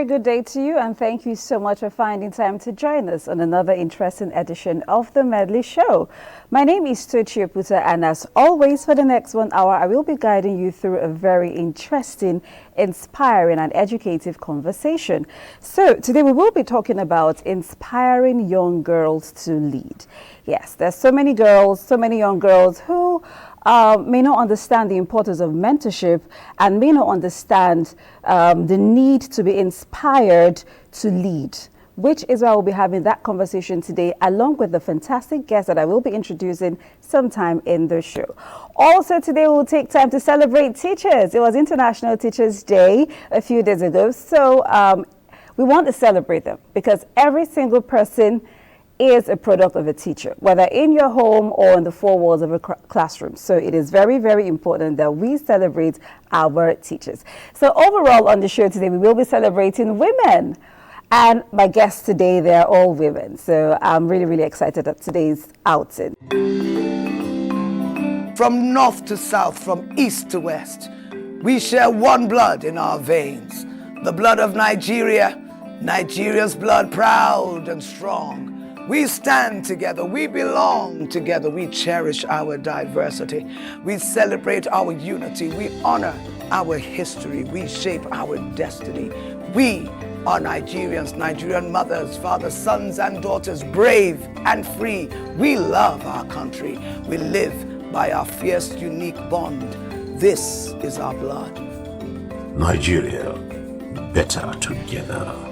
good day to you, and thank you so much for finding time to join us on another interesting edition of the Medley Show. My name is Tochi Oputa, and as always, for the next 1 hour, I will be guiding you through a very interesting, inspiring, and educative conversation. So today we will be talking about inspiring young girls to lead. Yes, there's so many girls, so many young girls who may not understand the importance of mentorship and may not understand the need to be inspired to lead, which is why we'll be having that conversation today, along with the fantastic guest that I will be introducing sometime in the show. Also today we'll take time to celebrate teachers. It was International Teachers Day a few days ago, so we want to celebrate them because every single person is a product of a teacher, whether in your home or in the four walls of a classroom. So it is very, very important that we celebrate our teachers. So overall on the show today, we will be celebrating women. And my guests today, they're all women. So I'm really, really excited at today's outing. From north to south, from east to west, we share one blood in our veins. The blood of Nigeria, Nigeria's blood proud and strong. We stand together, we belong together, we cherish our diversity, we celebrate our unity, we honor our history, we shape our destiny. We are Nigerians, Nigerian mothers, fathers, sons and daughters, brave and free. We love our country, we live by our fierce, unique bond. This is our blood. Nigeria, better together.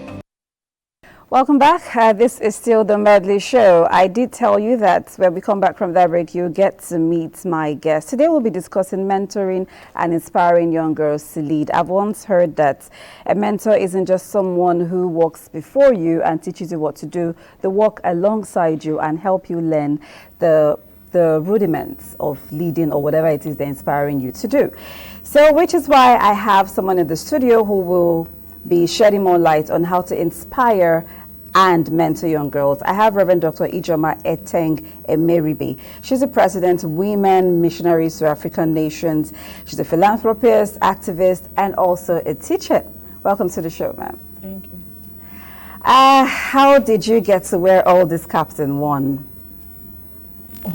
Welcome back. This is still the Medley Show. I did tell you that when we come back from that break, you'll get to meet my guest. Today we'll be discussing mentoring and inspiring young girls to lead. I've once heard that a mentor isn't just someone who walks before you and teaches you what to do. They walk alongside you and help you learn the rudiments of leading or whatever it is they're inspiring you to do. So, which is why I have someone in the studio who will be shedding more light on how to inspire and mentor young girls. I have Reverend Dr. Ijoma Eteng Emeribe. She's the president of Women Missionaries to African Nations. She's a philanthropist, activist, and also a teacher. Welcome to the show, ma'am. Thank you. How did you get to wear all this caps in one? Oh,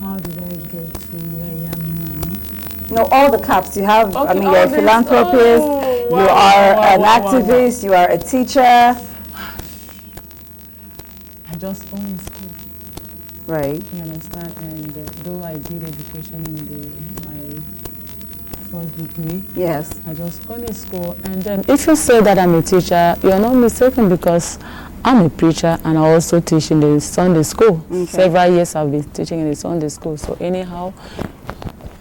how did I get to where I am now? No, all the caps you have. Okay, I mean, you're a philanthropist, you are an activist, you are a teacher. I just only school. Right. You understand? And though I did education in my first degree, Yes. I just only school. And then if you say that I'm a teacher, you're not mistaken because I'm a preacher and I also teach in the Sunday school. Okay. Several years I've been teaching in the Sunday school. So anyhow,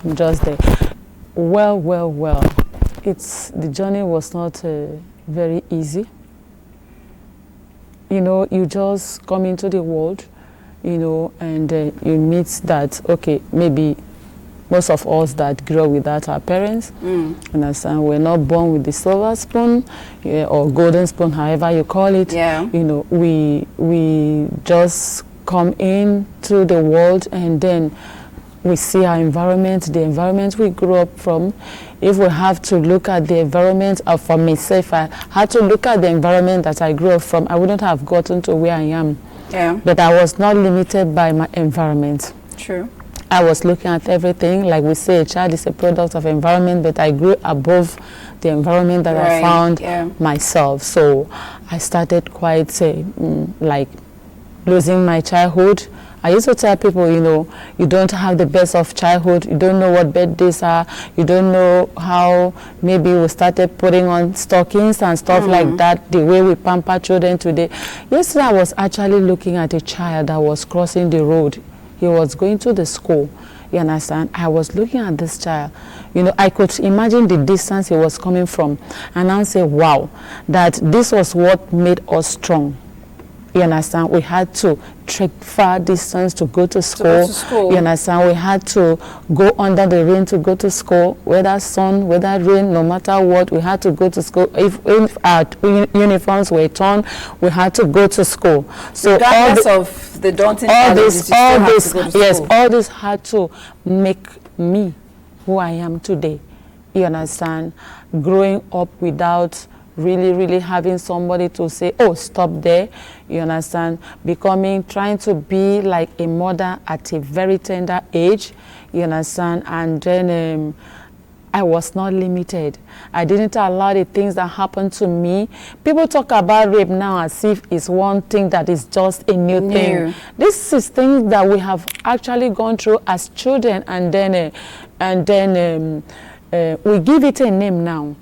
I'm just there. Well. The journey was not very easy. You know, you just come into the world, you know, and you meet that, okay, maybe most of us that grew up without our parents, understand, we're not born with the silver spoon, or golden spoon, however you call it. Yeah. You know, we just come into the world and then we see our environment, the environment we grew up from. If we have to look at the environment, for myself, I had to look at the environment that I grew up from, I wouldn't have gotten to where I am. Yeah. But I was not limited by my environment. True. I was looking at everything. Like we say, a child is a product of environment, but I grew above the environment that I found myself. So I started quite, like, losing my childhood. I used to tell people, you know, you don't have the best of childhood, you don't know what birthdays are, you don't know how maybe we started putting on stockings and stuff like that, the way we pamper children today. Yesterday I was actually looking at a child that was crossing the road. He was going to the school, you understand? I was looking at this child, you know, I could imagine the distance he was coming from, and I say, wow, that this was what made us strong. You understand? We had to trek far distance to go to school. You understand? We had to go under the rain to go to school, whether sun, whether rain, no matter what, we had to go to school. If our uniforms were torn, we had to go to school. So regardless of the daunting challenges, all this had to make me who I am today. You understand? Growing up without really, really having somebody to say, oh, stop there, you understand, trying to be like a mother at a very tender age, you understand, and then I was not limited. I didn't allow the things that happened to me. People talk about rape now as if it's one thing that is just a new thing. This is things that we have actually gone through as children, and then we give it a name now.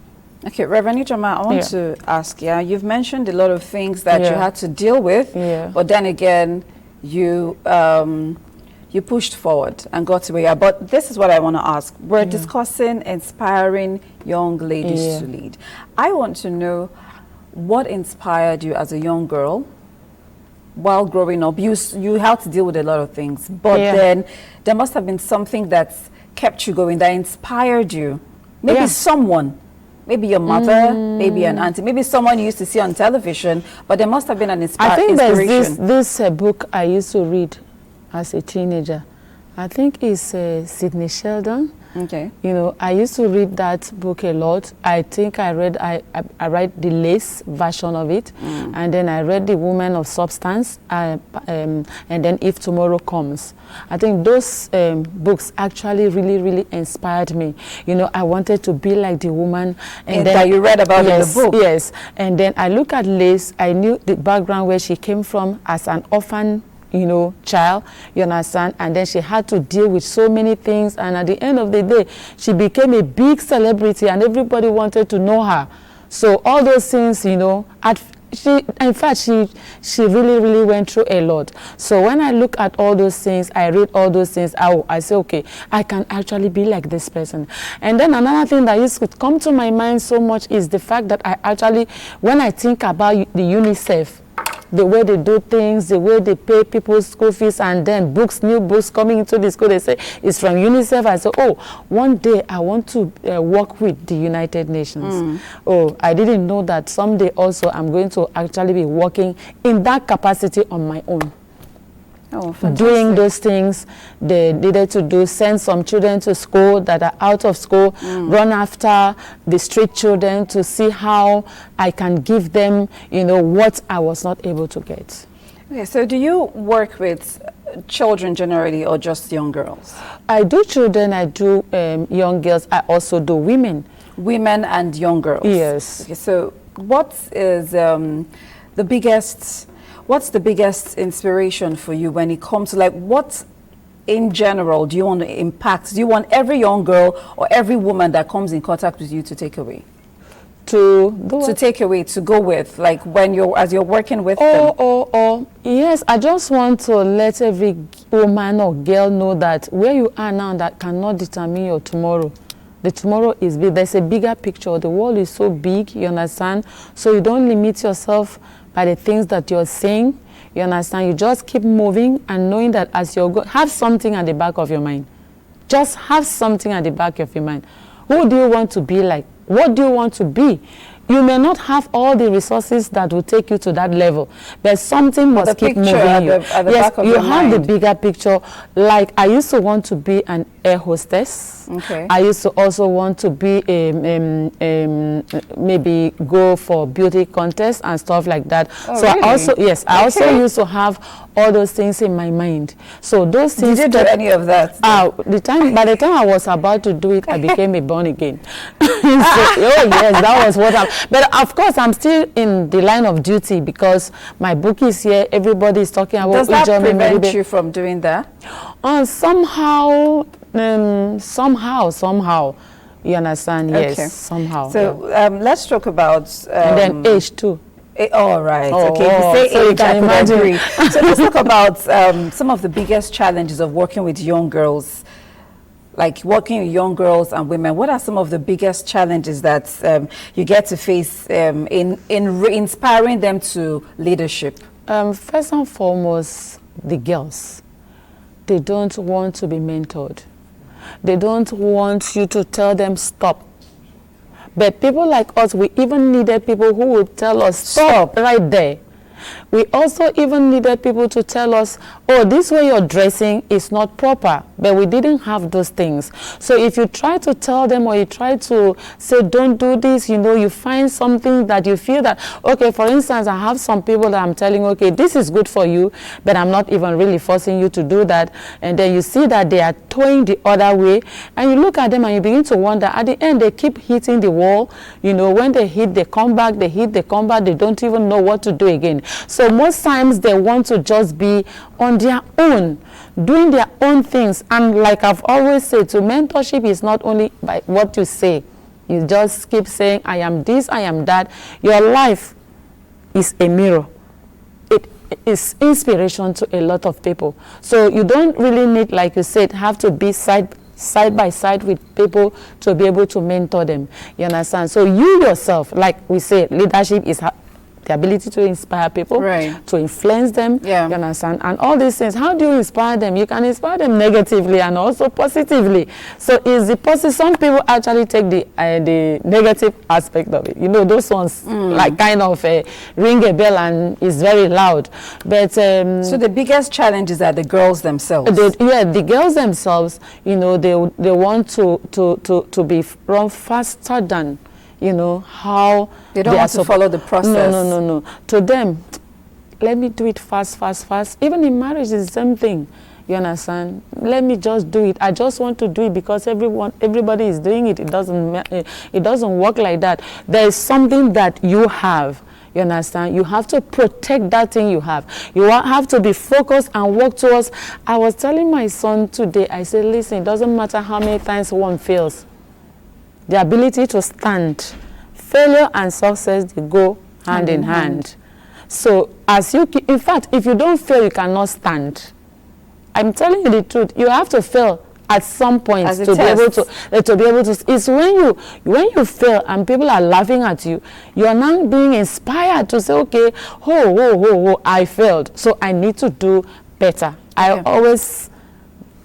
Okay, Reverend Ijoma, I want to ask, you've mentioned a lot of things that you had to deal with, but then again, you pushed forward and got to where you are. But this is what I want to ask. We're discussing inspiring young ladies to lead. I want to know what inspired you as a young girl while growing up. You had to deal with a lot of things, but then there must have been something that's kept you going, that inspired you. Maybe someone, maybe your mother, maybe an auntie, maybe someone you used to see on television, but there must have been an inspiration. I think there's this book I used to read as a teenager. I think it's Sidney Sheldon. Okay. You know, I used to read that book a lot. I think I read the Lace version of it, and then I read The Woman of Substance, and then If Tomorrow Comes. I think those books actually really, really inspired me. You know, I wanted to be like the woman. And then, that you read about in the book. Yes, and then I look at Lace. I knew the background where she came from as an orphan, you know, child, you understand, and then she had to deal with so many things, and at the end of the day, she became a big celebrity, and everybody wanted to know her. So all those things, you know, in fact, she really, really went through a lot. So when I look at all those things, I read all those things, I say, okay, I can actually be like this person. And then another thing that used to come to my mind so much is the fact that I actually, when I think about the UNICEF, the way they do things, the way they pay people's school fees, and then new books coming into the school, they say it's from UNICEF. I say, oh, one day I want to work with the United Nations. Oh, I didn't know that someday also I'm going to actually be working in that capacity on my own. Oh, fantastic. Doing those things they needed to do, send some children to school that are out of school, run after the street children to see how I can give them, you know, what I was not able to get. Okay, so do you work with children generally or just young girls? I do children, I do young girls, I also do women. Women and young girls? Yes. Okay, so what is what's the biggest inspiration for you when it comes to, like, what in general do you want to impact? Do you want every young girl or every woman that comes in contact with you to take away? To take away, to go with, like, when as you're working with them? Yes, I just want to let every woman or girl know that where you are now, that cannot determine your tomorrow. The tomorrow is big. There's a bigger picture. The world is so big, you understand? So you don't limit yourself by the things that you're saying, you understand? You just keep moving and knowing that as you're have something at the back of your mind. Just have something at the back of your mind. Who do you want to be like? What do you want to be? You may not have all the resources that will take you to that level, but something must keep moving you. Yes, you have the bigger picture. Like, I used to want to be an air hostess. Okay. I used to also want to be maybe go for beauty contests and stuff like that. Oh, so really? I also used to have all those things in my mind. So those things. Did you do any of that? By the time I was about to do it, I became a born again. Yes, that was what but of course, I'm still in the line of duty because my book is here. Everybody is talking about. Does that prevent you from doing that? Somehow, you understand? Okay. Yes, somehow. So let's talk about and then age too. All right. Okay. You say so age, I can agree. So let's talk about some of the biggest challenges of working with young girls. Like working with young girls and women, what are some of the biggest challenges that you get to face in inspiring them to leadership? First and foremost, the girls. They don't want to be mentored. They don't want you to tell them stop. But people like us, we even needed people who would tell us stop right there. We also even needed people to tell us, oh, this way you're dressing is not proper, but we didn't have those things. So if you try to tell them, or you try to say, don't do this, you know, you find something that you feel that, okay, for instance, I have some people that I'm telling, okay, this is good for you, but I'm not even really forcing you to do that. And then you see that they are toeing the other way, and you look at them and you begin to wonder, at the end, they keep hitting the wall. You know, when they hit, they come back, they hit, they come back, they don't even know what to do again. So most times they want to just be on their own, doing their own things. And like I've always said, to mentorship is not only by what you say. You just keep saying, I am this, I am that. Your life is a mirror. It is inspiration to a lot of people. So you don't really need, like you said, have to be side by side with people to be able to mentor them. You understand? So you yourself, like we say, leadership is the ability to inspire people, to influence them, you understand? And all these things, how do you inspire them? You can inspire them negatively and also positively. So is the positive, some people actually take the negative aspect of it. You know, those ones like kind of ring a bell and is very loud. But so the biggest challenges are the girls themselves. The girls themselves, you know, they want to be run faster than, you know, how they don't want to follow the process. No. To them, let me do it fast. Even in marriage, it's the same thing. You understand? Let me just do it. I just want to do it because everybody is doing it. It doesn't work like that. There is something that you have. You understand? You have to protect that thing you have. You have to be focused and work towards. I was telling my son today, I said, listen, it doesn't matter how many times one fails. The ability to stand. Failure and success, they go hand in hand. So in fact, if you don't fail, you cannot stand. I'm telling you the truth. You have to fail at some point to be able to. It's when you fail and people are laughing at you, you are now being inspired to say, okay, I failed, so I need to do better. Okay. I always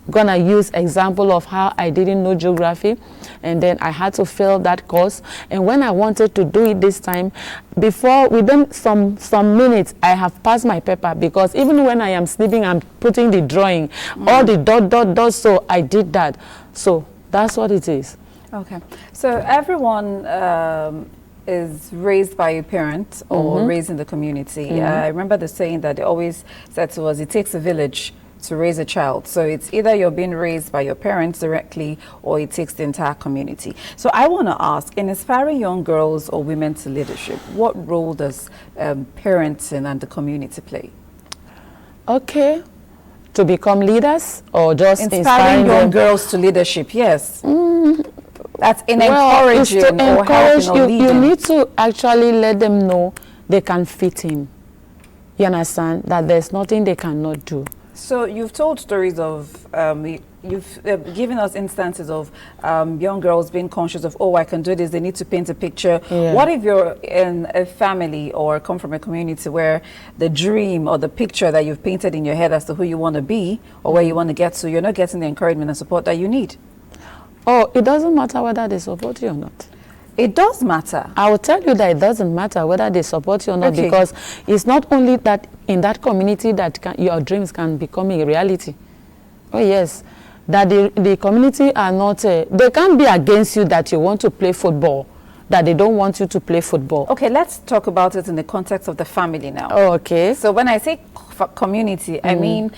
gonna use example of how I didn't know geography, and then I had to fail that course. And when I wanted to do it this time, within some minutes, I have passed my paper, because even when I am sleeping, I'm putting the drawing, all the dot. So I did that. So that's what it is. Okay. So everyone is raised by a parent or raised in the community. I remember the saying that they always said to us, it takes a village to raise a child. So it's either you're being raised by your parents directly, or it takes the entire community. So I want to ask, in inspiring young girls or women to leadership, what role does parenting and the community play? Okay. To become leaders, or just inspiring young girls to leadership? Yes. That's encouraging or helping or leading. You need to actually let them know they can fit in. You understand? That there's nothing they cannot do. So you've told stories of, you've given us instances of young girls being conscious of, oh, I can do this, they need to paint a picture. Yeah. What if you're in a family or come from a community where the dream or the picture that you've painted in your head as to who you want to be or where you want to get to, you're not getting the encouragement and support that you need? Oh, it doesn't matter whether they support you or not. It does matter. I will tell you that it doesn't matter whether they support you or not, because it's not only that in that community that your dreams can become a reality. Oh yes, that the community are not, they can't be against you that you want to play football, that they don't want you to play football. Okay, let's talk about it in the context of the family now. Oh, okay. So when I say community, I mean,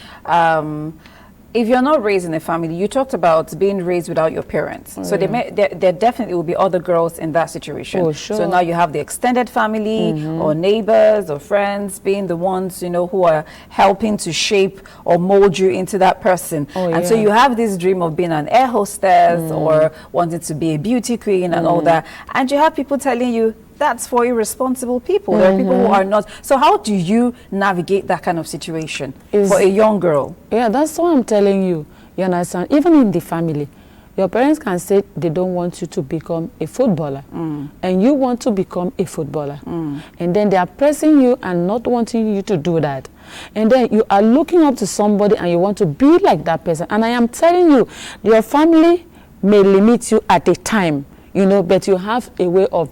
if you're not raised in a family, you talked about being raised without your parents. So there definitely will be other girls in that situation. Oh, sure. So now you have the extended family or neighbors or friends being the ones, you know, who are helping to shape or mold you into that person. And so you have this dream of being an air hostess or wanting to be a beauty queen and all that. And you have people telling you, that's for irresponsible people. There are people who are not. So how do you navigate that kind of situation for a young girl? Yeah, that's what I'm telling you. You understand? Even in the family, your parents can say they don't want you to become a footballer, and you want to become a footballer. And then they are pressing you and not wanting you to do that. And then you are looking up to somebody and you want to be like that person. And I am telling you, your family may limit you at a time, you know, but you have a way of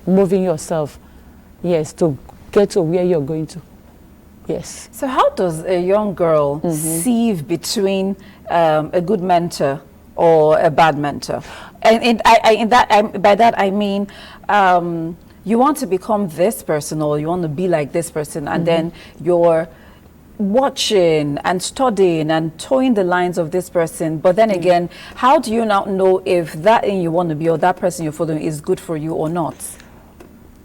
moving yourself, yes, to get to where you're going to. Yes. So how does a young girl sieve between a good mentor or a bad mentor? And by that I mean, you want to become this person or you want to be like this person, and then you're watching and studying and towing the lines of this person. But then again, how do you now know if that thing you want to be or that person you're following is good for you or not?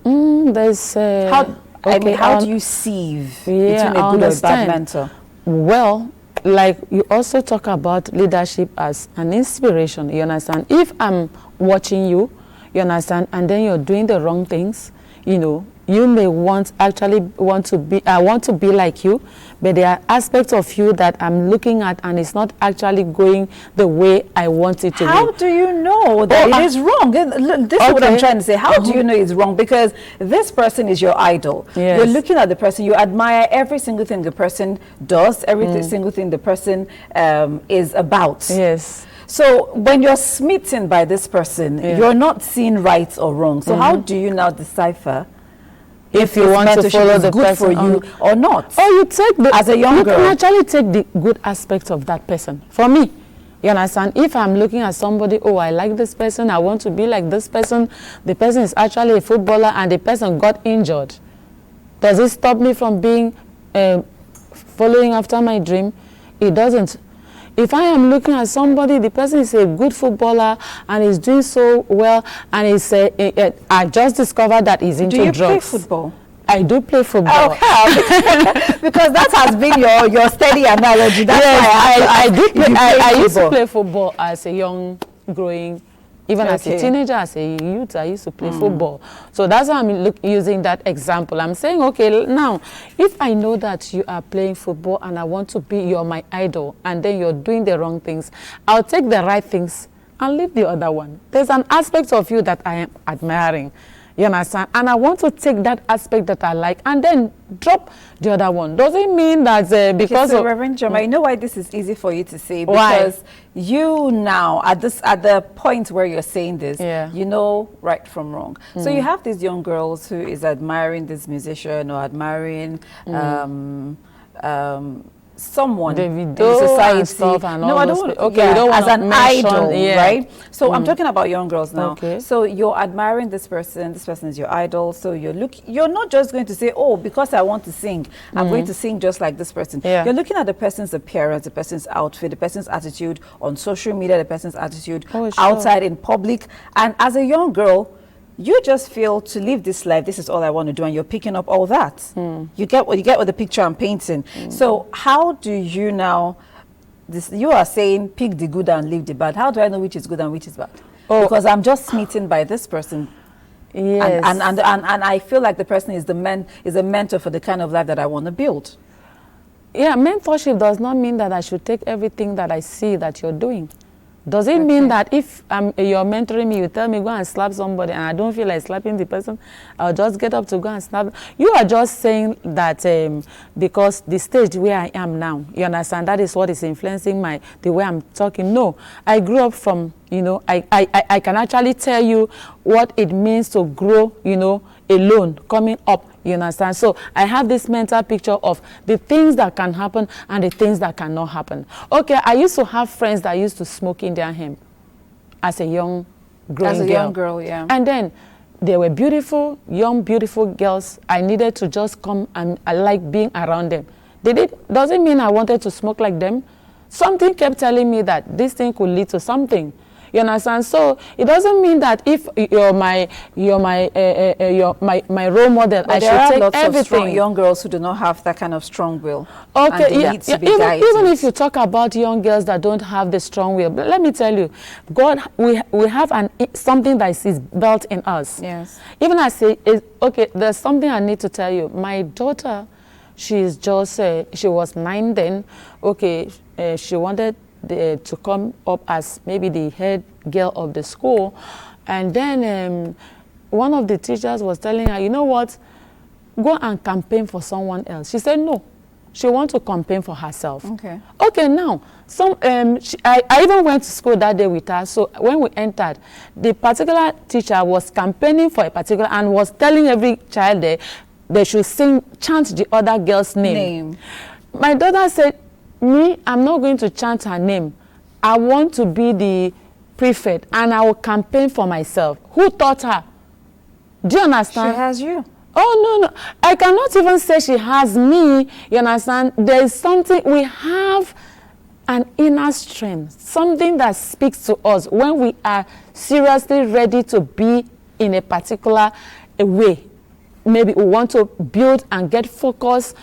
There's how do you sieve between a good or a bad mentor? Well, like you also talk about leadership as an inspiration, you understand? If I'm watching you, you understand, and then you're doing the wrong things, you know, you may want to be like you, but there are aspects of you that I'm looking at and it's not actually going the way I want it to be. How do you know that it is wrong? This is what I'm trying to say. How do you know it's wrong? Because this person is your idol. Yes. You're looking at the person, you admire every single thing the person does, every single thing the person is about. Yes. So when you're smitten by this person, you're not seeing right or wrong. So how do you now decipher if you want to follow the good person for you or not? Or you take the, as a young girl, you can actually take the good aspects of that person. For me, you understand, if I'm looking at somebody, oh, I like this person, I want to be like this person, the person is actually a footballer and the person got injured, does it stop me from being following after my dream? It doesn't. If I am looking at somebody, the person is a good footballer and is doing so well, and I just discovered that he's into drugs. Do you play football? I do play football. Oh, because that has been your steady analogy. That's why I used to play football as a young, growing, even as a teenager, as a youth, I used to play football. So that's why I'm using that example. I'm saying, okay, now, if I know that you are playing football and I want to be, you're my idol, and then you're doing the wrong things, I'll take the right things and leave the other one. There's an aspect of you that I am admiring. You understand? And I want to take that aspect that I like and then drop the other one. Doesn't mean that because of... Reverend Joma, you know why this is easy for you to say? Because you now, at the point where you're saying this, you know right from wrong. So you have these young girls who is admiring this musician or admiring someone in society. And stuff and no, all I those don't. Okay, you don't as an mention, idol, right? So I'm talking about young girls now. Okay. So you're admiring this person. This person is your idol. So you're not just going to say, oh, because I want to sing, I'm going to sing just like this person. You're looking at the person's appearance, the person's outfit, the person's attitude on social media, the person's attitude outside in public, and as a young girl, you just feel to live this life, this is all I want to do, and you're picking up all that. You get what the picture I'm painting. So how do you now, you are saying pick the good and leave the bad. How do I know which is good and which is bad? Because I'm just smitten by this person. Yes. And I feel like the person is a mentor for the kind of life that I want to build. Yeah, mentorship does not mean that I should take everything that I see that you're doing. Does it mean that if you're mentoring me, you tell me go and slap somebody and I don't feel like slapping the person, I'll just get up to go and slap? You are just saying that because the stage where I am now, you understand, that is what is influencing the way I'm talking. No, I grew up from, you know, I can actually tell you what it means to grow, you know, alone, coming up. You understand? So I have this mental picture of the things that can happen and the things that cannot happen. Okay, I used to have friends that used to smoke in their home as a young girl. Yeah. And then they were beautiful, young, beautiful girls. I needed to just come and I like being around them. Doesn't mean I wanted to smoke like them. Something kept telling me that this thing could lead to something. You understand? So it doesn't mean that if you're my role model, I should take lots everything. Of strong young girls who do not have that kind of strong will. Okay, and need to be guided. Even if you talk about young girls that don't have the strong will, but let me tell you, God, we have something that is built in us. Yes. Even I say, okay, there's something I need to tell you. My daughter, she was 9 then. Okay, she wanted to come up as maybe the head girl of the school, and then one of the teachers was telling her, you know what, go and campaign for someone else. She said no, she wants to campaign for herself. Okay, now I even went to school that day with her. So when we entered, the particular teacher was campaigning for a particular and was telling every child there, they should chant the other girl's name. My daughter said, me, I'm not going to chant her name. I want to be the prefect and I will campaign for myself. Who taught her? Do you understand? She has you. Oh, no. I cannot even say she has me. You understand? There is something, we have an inner strength, something that speaks to us when we are seriously ready to be in a particular way. Maybe we want to build and get focused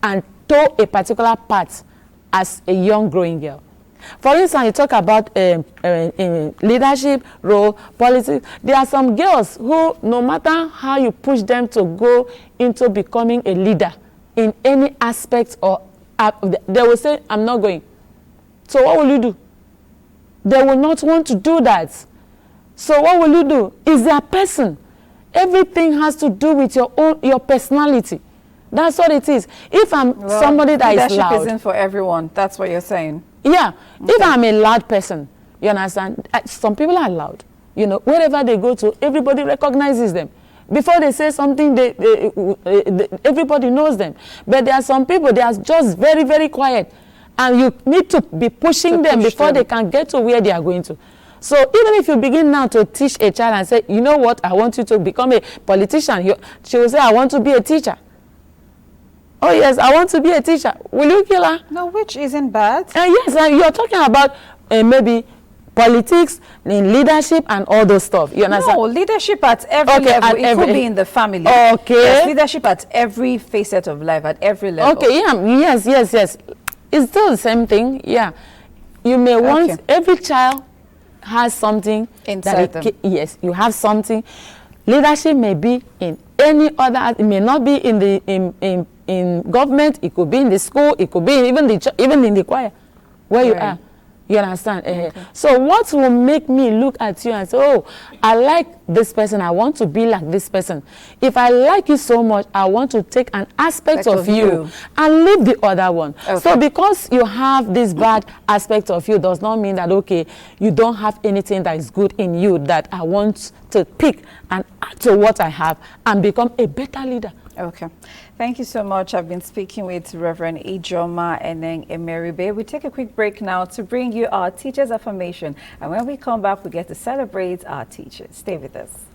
and toe a particular path as a young growing girl. For instance, you talk about leadership, role, politics. There are some girls who, no matter how you push them to go into becoming a leader in any aspect, or they will say, I'm not going. So what will you do? They will not want to do that. So what will you do? Is their person. Everything has to do with your personality. That's what it is. If I'm somebody that is loud. Leadership isn't for everyone. That's what you're saying. Yeah. Okay. If I'm a loud person, you understand? Some people are loud. You know, wherever they go to, everybody recognizes them. Before they say something, everybody knows them. But there are some people, they are just very, very quiet. And you need to be pushing them before they can get to where they are going to. So even if you begin now to teach a child and say, you know what, I want you to become a politician, she will say, I want to be a teacher. Oh yes, I want to be a teacher. Will you kill her? No, which isn't bad. Yes, you're talking about maybe politics, in leadership, and all those stuff. You understand? No, leadership at every level. It could be in the family. Okay. Yes, leadership at every facet of life, at every level. Okay, yeah, yes. It's still the same thing, yeah. You may want, every child has something. Inside them. Yes, you have something. Leadership may be in any other, it may not be in the in government, it could be in the school, it could be even in the choir where you are. You understand? Okay. So what will make me look at you and say, oh, I like this person, I want to be like this person. If I like you so much, I want to take an aspect of you and leave the other one. Okay. So because you have this bad aspect of you does not mean that, okay, you don't have anything that is good in you that I want to pick and add to what I have and become a better leader. Okay. Thank you so much. I've been speaking with Reverend Ijoma and then Emeribe. We take a quick break now to bring you our Teachers Affirmation. And when we come back, we get to celebrate our teachers. Stay with us.